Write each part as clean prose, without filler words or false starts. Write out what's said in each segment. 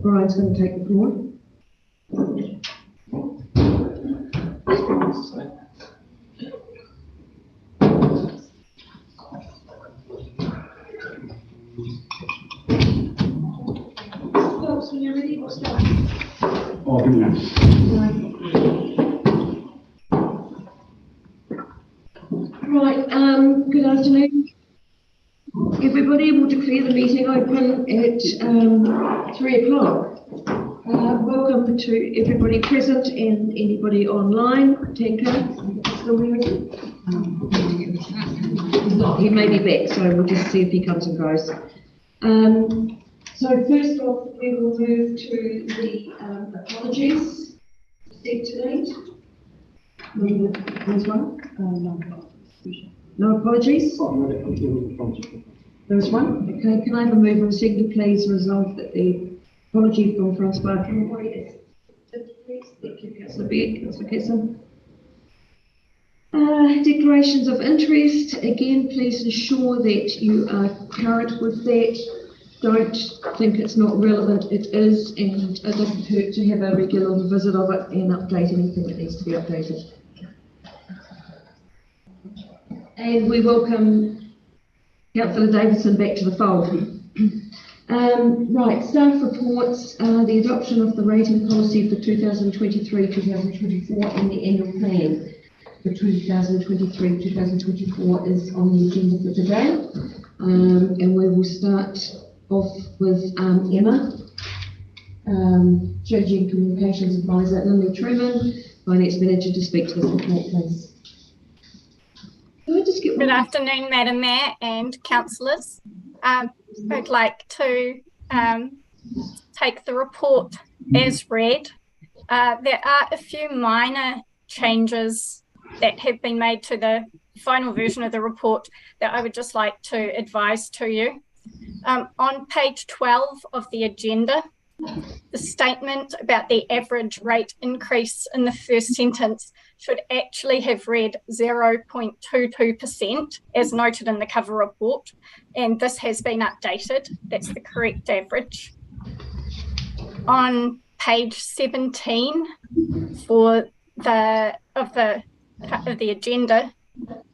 Brian's going to take the floor. When you're ready, we'll start. Right, good afternoon. Everybody, will declare the meeting open at 3 o'clock. Welcome to everybody present and anybody online. Tenka, still here? He's not, he may be back, so we'll just see if he comes and goes. So first off, we will move to the apologies. Today. There's one? No apologies? There's one? Okay, can I have a mover and second, please, resolve that the apology from Francois Conroy is please. Thank you, Councillor Beck, Councillor Kesson. Declarations of interest. Again, please ensure that you are current with that. Don't think it's not relevant, it is, and it doesn't hurt to have a regular visit of it and update anything that needs to be updated. And we welcome Councillor Davidson back to the fold. Right, staff reports, the adoption of the rating policy for 2023-2024 and the annual plan for 2023-2024 is on the agenda for today. And we will start off with Emma, Strategy and Communications Advisor, Lindley Truman, Finance Manager, to speak to this report, please. Good afternoon, Madam Mayor and councillors. I'd like to take the report as read. There are a few minor changes that have been made to the final version of the report that I would just like to advise to you. On page 12 of the agenda, the statement about the average rate increase in the first sentence should actually have read 0.22% as noted in the cover report, and this has been updated. That's the correct average. On page 17 of the agenda,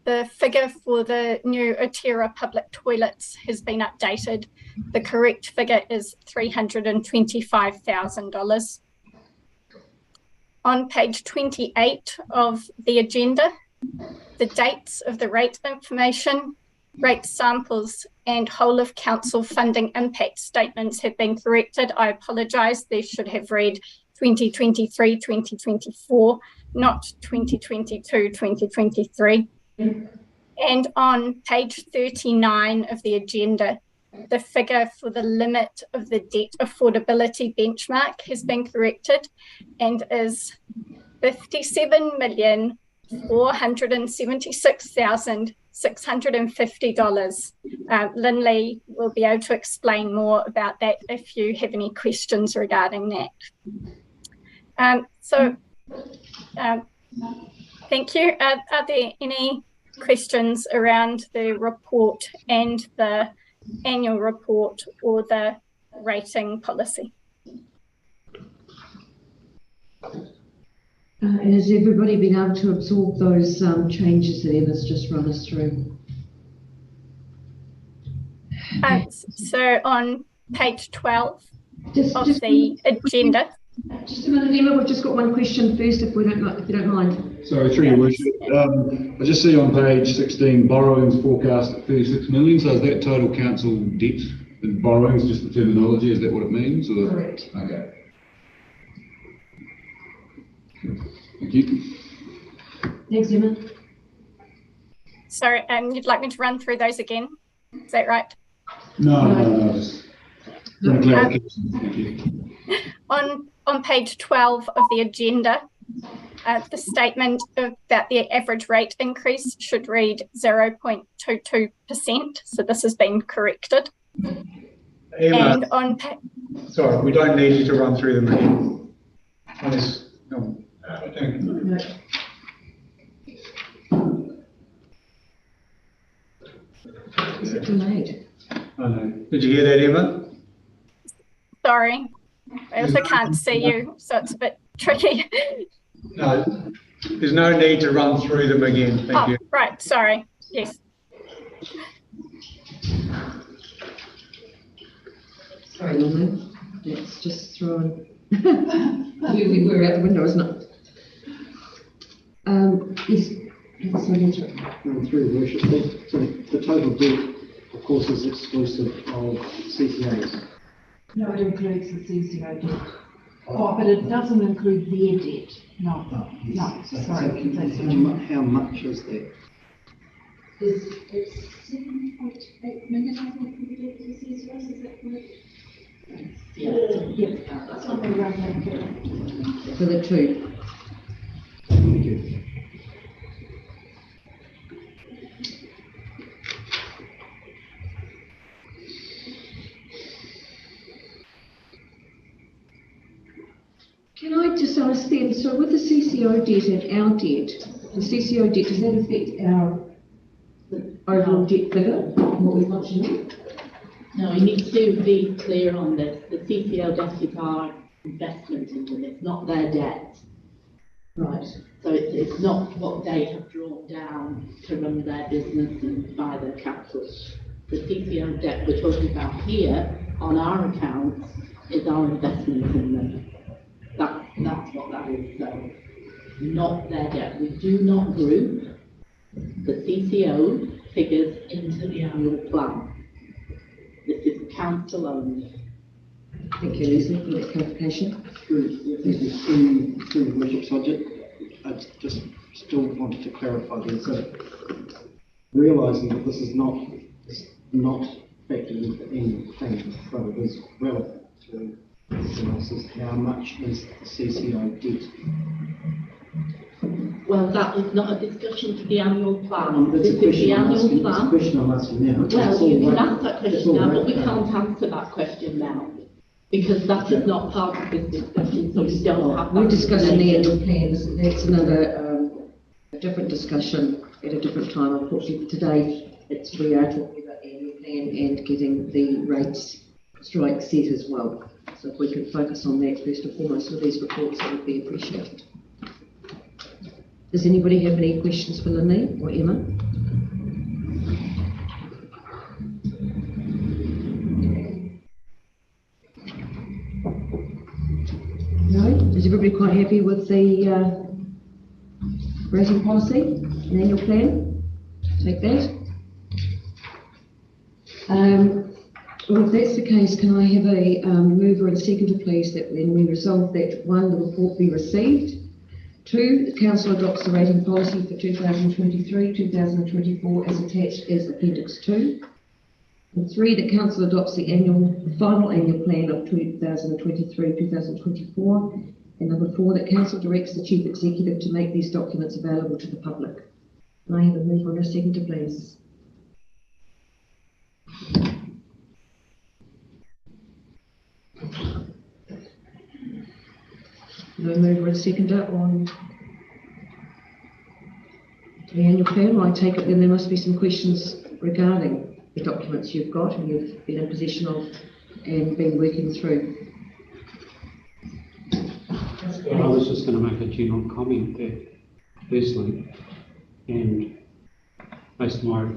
the figure for the new Otira public toilets has been updated. The correct figure is $325,000. On page 28 of the agenda, the dates of the rate information, rate samples, and whole of council funding impact statements have been corrected. I apologise, they should have read 2023-2024, not 2022-2023. And on page 39 of the agenda, the figure for the limit of the debt affordability benchmark has been corrected and is $57,476,650. Lindley will be able to explain more about that if you have any questions regarding that. Thank you. Are there any questions around the report and the annual report or the rating policy? And has everybody been able to absorb those changes that Emma's just run us through? So on page 12 of the agenda. Just a minute, Emma, we've just got one question first, if you don't mind. Sorry, through your worship. I just see on page 16 borrowings forecast at 36 million. So is that total council debt? And borrowings, just the terminology, is that what it means? Or? Correct. Okay. Thank you. Thanks, Emma. Sorry, you'd like me to run through those again? Is that right? No. Just clarification. Thank you. On page 12 of the agenda, the statement about the average rate increase should read 0.22%. So this has been corrected. Emma, and on sorry, we don't need you to run through them again. No. Thank you. Is it delayed? I know. Did you hear that, Emma? Sorry. I also can't see you, so it's a bit tricky. No. There's no need to run through them again. Thank you. Right, sorry. Yes. Sorry, Norman. That's just thrown. we were out the window, isn't it? Yes. Through the worship, the total debt, of course, is exclusive of CCAs. No, it includes the CCO debt. Oh, but it doesn't include their debt. No, sorry. How much is that? It's 7.8 million, I think, for the debt to CCOs, is that correct? Yeah, something around that. For the two. Thank you. Can I just understand, so with the CCO debt and our debt, the CCO debt, does that affect our overall debt figure? What we want to know? No, you need to be clear on this. The CCO debt is our investment into them, it's not their debt. Right. So it's not what they have drawn down to run their business and buy their capital. The CCO debt we're talking about here on our accounts is our investment in them. That's what that is. So not their debt. We do not group the CCO figures into the annual plan. This is council only. Thank you, Lucy, for that clarification. Through the worship subject, I just still wanted to clarify this. So, realising that this is not factored into any plan, but it is relevant to analysis, how much is the CCO debt? Well, that is not a discussion for the annual plan. That's This a is the question I'm annual asking. plan. That's a question I'm asking now. Well, you can ask that question now, but we can't answer that question now because that is not part of this discussion, so we don't have that. We're discussing the information. annual plans. That's another a different discussion at a different time. Unfortunately, today we are talking about the annual plan and getting the rates strike set as well. So if we could focus on that first and foremost with these reports, that would be appreciated. Does anybody have any questions for Lynne or Emma? No? Is everybody quite happy with the rating policy and annual plan? Take that. Well, if that's the case, can I have a mover and seconder, please, that then we resolve that 1, the report be received. 2, the council adopts the rating policy for 2023-2024 as attached as Appendix 2. And 3, the council adopts the final annual plan of 2023-2024. And number 4, that council directs the chief executive to make these documents available to the public. Can I have a mover and a seconder, please? No mover and seconder on the annual plan. Well, I take it then there must be some questions regarding the documents you've got and you've been in possession of and been working through. I was just going to make a general comment there, firstly, and based on my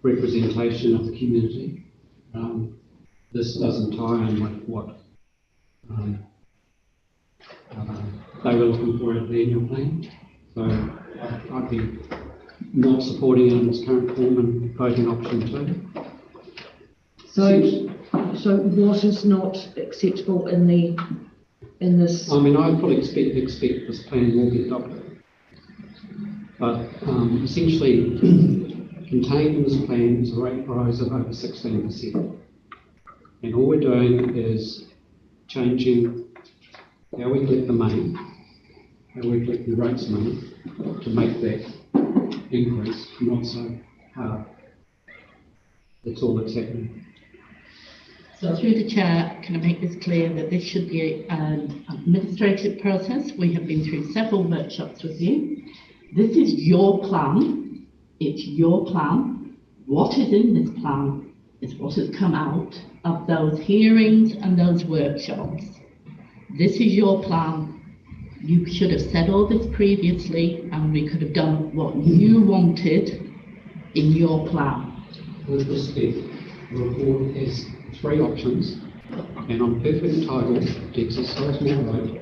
representation of the community, this doesn't tie in with what they were looking for at the annual plan. So I'd be not supporting it in its current form and voting option 2. So what is not acceptable in this? I mean, I fully expect this plan will be adopted. But essentially, contained in this plan is a rate rise of over 16%. And all we're doing is changing how we collect the money, how we collect the rates money to make that increase not so hard. That's all that's happening. So through the chair, can I make this clear that this should be an administrative process? We have been through several workshops with you. This is your plan. It's your plan. What is in this plan is what has come out of those hearings and those workshops. This is your plan. You should have said all this previously, and we could have done what you wanted in your plan. With respect, the report has 3 options, and I'm perfectly entitled to exercise my vote,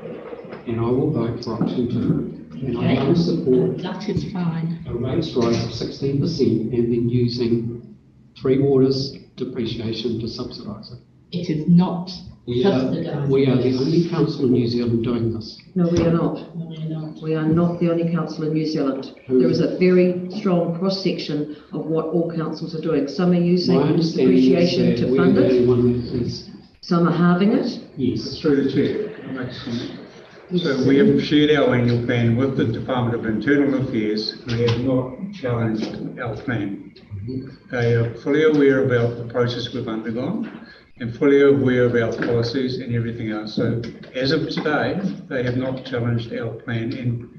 and I will vote for option 2. And I don't support That is fine. a rates rise of 16% and then using Three Waters depreciation to subsidise it. It is not We are subsidised. the only council in New Zealand doing this. No, we are not. No, we're not. We are not the only council in New Zealand. There is a very strong cross-section of what all councils are doing. Some are My using understanding is depreciation that to we're fund the it, only one that is, some are halving it. yes. Through the chair, can I make a comment? So we have shared our annual plan with the Department of Internal Affairs, who have not challenged our plan. They are fully aware about the process we've undergone and fully aware of our policies and everything else. So as of today, they have not challenged our plan, and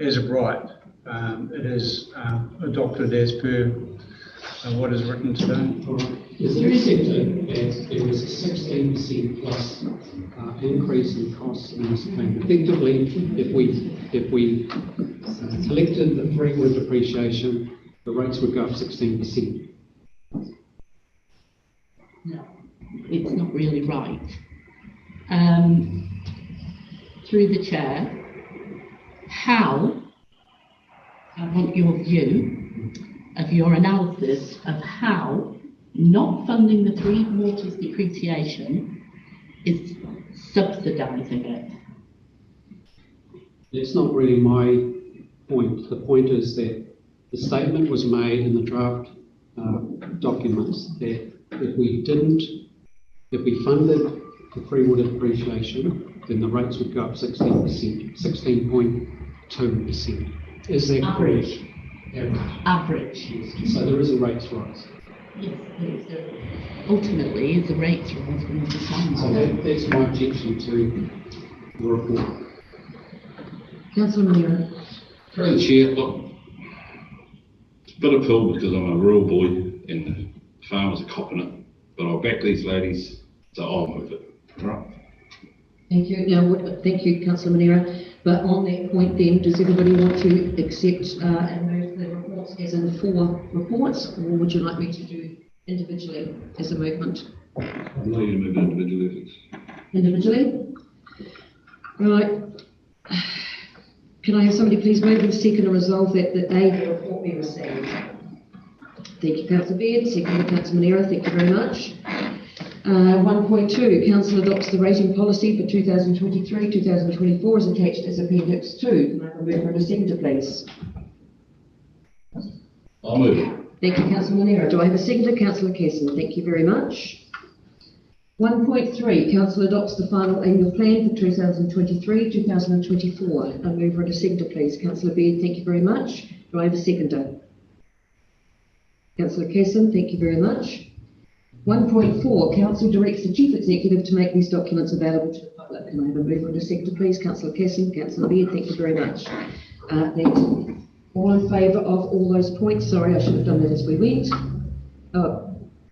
as of right, it is adopted as per what is written today. Is there accepted as there is a 16% plus increase in costs in this plan? Effectively, if we collected the Three-Water depreciation, the rates would go up 16%. No, it's not really right. Through the chair, how, I want your view of your analysis of how not funding the Three Waters depreciation is subsidising it. It's not really my point. The point is that the statement was made in the draft documents that if we funded the Three-Water depreciation, then the rates would go up 16%, 16.2%. Is that Average. correct? Average. Yes. So there is a rates rise. Yes, there is ultimately is the rates rise when it's So that's my objection to the report. Councillor Munira. Through the chair, look, it's a bit of pill because I'm a rural boy and the farmers are copping it, but I'll back these ladies, so I'll move it. Right. Thank you. Now, thank you, Councillor Munira. But on that point then, does everybody want to accept and move the reports as in 4 reports, or would you like me to do individually as a movement? I'd like you to move it individually if it's... Individually? Right. Can I have somebody please move and second and resolve that the report be received? Thank you, Councillor Beard. Second, Councillor Munira. Thank you very much. 1.2, Council adopts the rating policy for 2023-2024 as attached as Appendix 2. Can I have a mover and a seconder, please? I'll move it. Thank you, Councillor Munira. Do I have a seconder? Councillor Kesson. Thank you very much. 1.3, Council adopts the final annual plan for 2023-2024. A mover and a seconder, please. Councillor Beard, thank you very much. Do I have a seconder? Councillor Kesson, thank you very much. 1.4, Council directs the Chief Executive to make these documents available to the public. Can I have a mover and a seconder, please? Councillor Kesson, Councillor Beard, thank you very much. That's all in favour of all those points. Sorry, I should have done that as we went.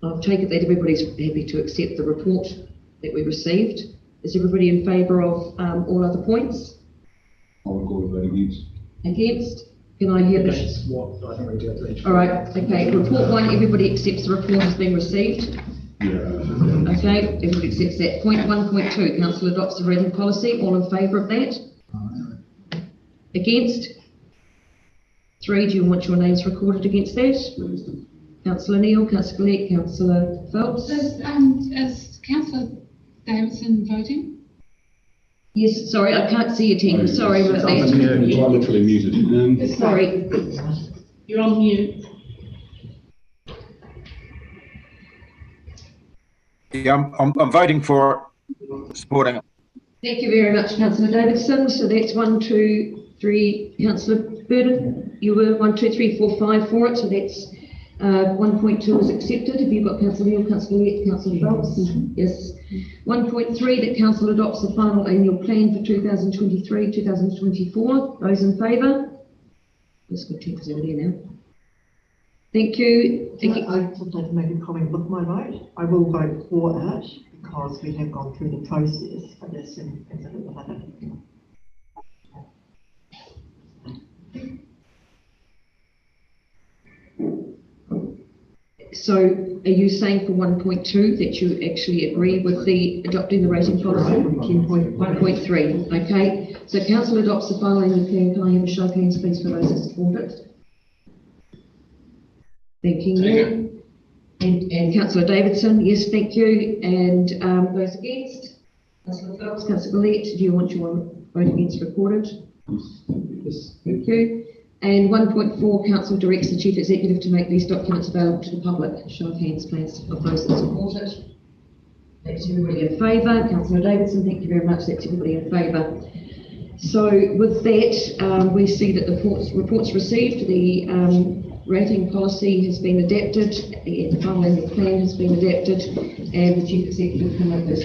I'll take it that everybody's happy to accept the report that we received. Is everybody in favour of all other points? I'll record a vote against. Against? Can I hear this? What I think we do at each. All right, okay. Report 1, everybody accepts the report has been received. Yeah. Okay, everybody accepts that. Point 1.2, Council adopts the rating policy. All in favour of that? Against? 3, do you want your names recorded against that? Councillor Neal, Councillor Gillette, Councillor Phelps? Is Councillor Davidson voting? Yes, sorry, I can't see your team. Sorry about that. I'm literally muted. Sorry. You're on mute. Yeah, I'm voting for supporting it. Thank you very much, Councillor Davidson. So that's 1, 2, 3. Councillor Burden, you were 1, 2, 3, 4, 5 for it. So that's 1.2 is accepted. Have you got Councillor Neal, Councillor Gillette, Councillor Phelps? Yes. 1.3, that Council adopts the final annual plan for 2023-2024. Those in favour? Let's go check everybody now. Thank you. I just like to make a comment with my vote. I will vote for it because we have gone through the process, but there's some things that will happen. So are you saying for 1.2 that you actually agree with the adopting the rating policy? 1.3, okay. So council adopts the following plan. Can I have a show of hands please for those that support it? Thank you. And Councillor Davidson, yes, thank you. And those against? Councillor Phelps, Councillor Gillette, do you want your vote against recorded? Yes. Thank you. And 1.4, council directs the chief executive to make these documents available to the public. Show of hands, please, of those that support it. That's everybody in favour. Councillor Davidson, thank you very much. That's everybody in favour. So with that, we see that the reports received, the rating policy has been adapted, the following the plan has been adapted, and the chief executive can make this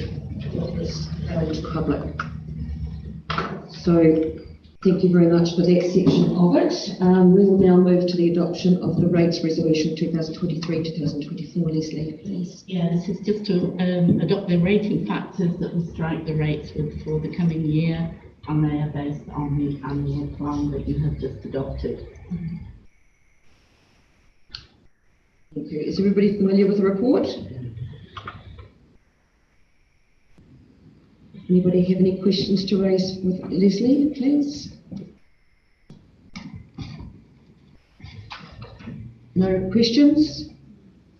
available to the public. So thank you very much for that section of it. We will now move to the adoption of the rates resolution 2023-2024. Leslie, please. Yeah, this is just to adopt the rating factors that will strike the rates for the coming year, and they are based on the annual plan that you have just adopted. Thank you. Is everybody familiar with the report? Anybody have any questions to raise with Leslie, please? No questions?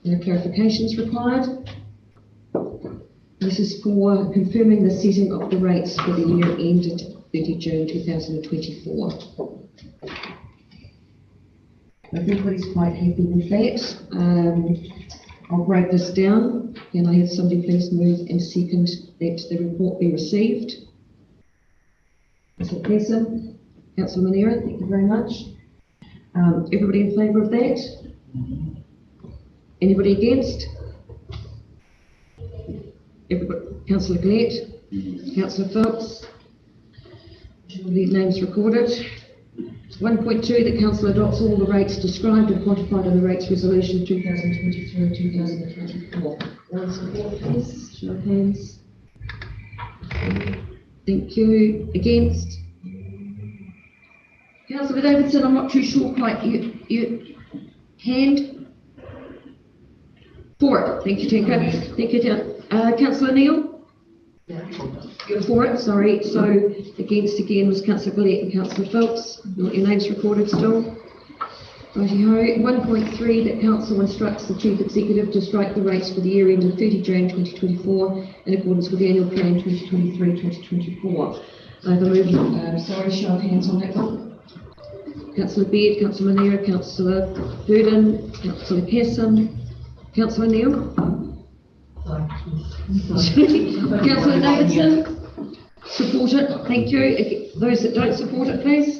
No clarifications required? This is for confirming the setting of the rates for the year ended 30 June 2024. I think everybody's quite happy with that. I'll break this down. Can I have somebody please move and second that the report be received? Councillor Pearson, Councillor Manera, thank you very much. Everybody in favour of that? Anybody against? Everybody. Councillor Gillette, Councillor Phelps. The names recorded. 1.2, the council adopts all the rates described and quantified in the rates resolution 2023-2024. All support, please. Show of hands. Thank you. Against? Councillor Davidson, I'm not too sure quite. You hand? For it. Thank you, Tinker. Thank you, Councillor Neal? You're for it, sorry. So against again was Councillor Gillette and Councillor Phelps. You want your names recorded still? Righty-ho. 1.3, that council instructs the chief executive to strike the rates for the year ended 30 June 2024 in accordance with the annual plan 2023-2024. I have a movement. Sorry, show of hands on that one. Councillor Beard, Councillor Manera, Councillor Burden, Councillor Pearson, Councillor Neal. Councillor Davidson, support it, thank you. Those that don't support it, please.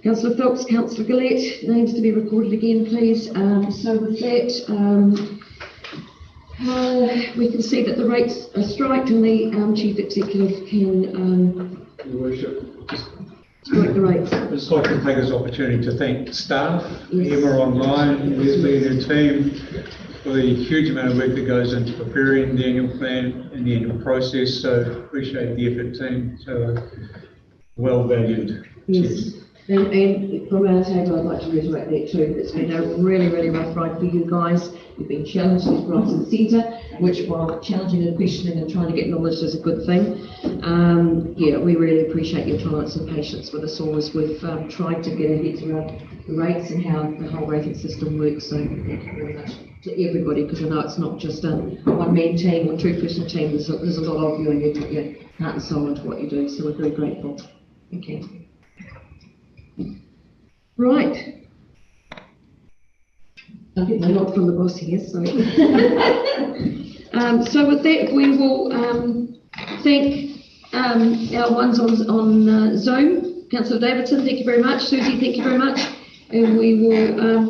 Councillor Phelps, Councillor Gillette, names to be recorded again, please. So with that, we can see that the rates are striked and the chief executive can Your Worship, strike the rates. I'd just like to take this opportunity to thank staff, Emma online, Leslie and her team, for the huge amount of work that goes into preparing the annual plan and the annual process. So appreciate the effort, team. So well valued. Yes. Cheers. And from our table, I'd like to reiterate that too. It's been a really, really rough ride for you guys. You've been challenged left, right and centre, which while challenging and questioning and trying to get knowledge is a good thing. Yeah, we really appreciate your tolerance and patience with us all as we've tried to get our heads around the rates and how the whole rating system works. So thank you very much to everybody, because I know it's not just a one-man team or two-person team. There's a lot of you, and you put your heart and soul into what you do. So we're very grateful. Thank you. Right. I think we're not from the boss here, so. So with that, we will thank our ones on Zoom. Councillor Davidson, thank you very much. Susie, thank you very much. And we will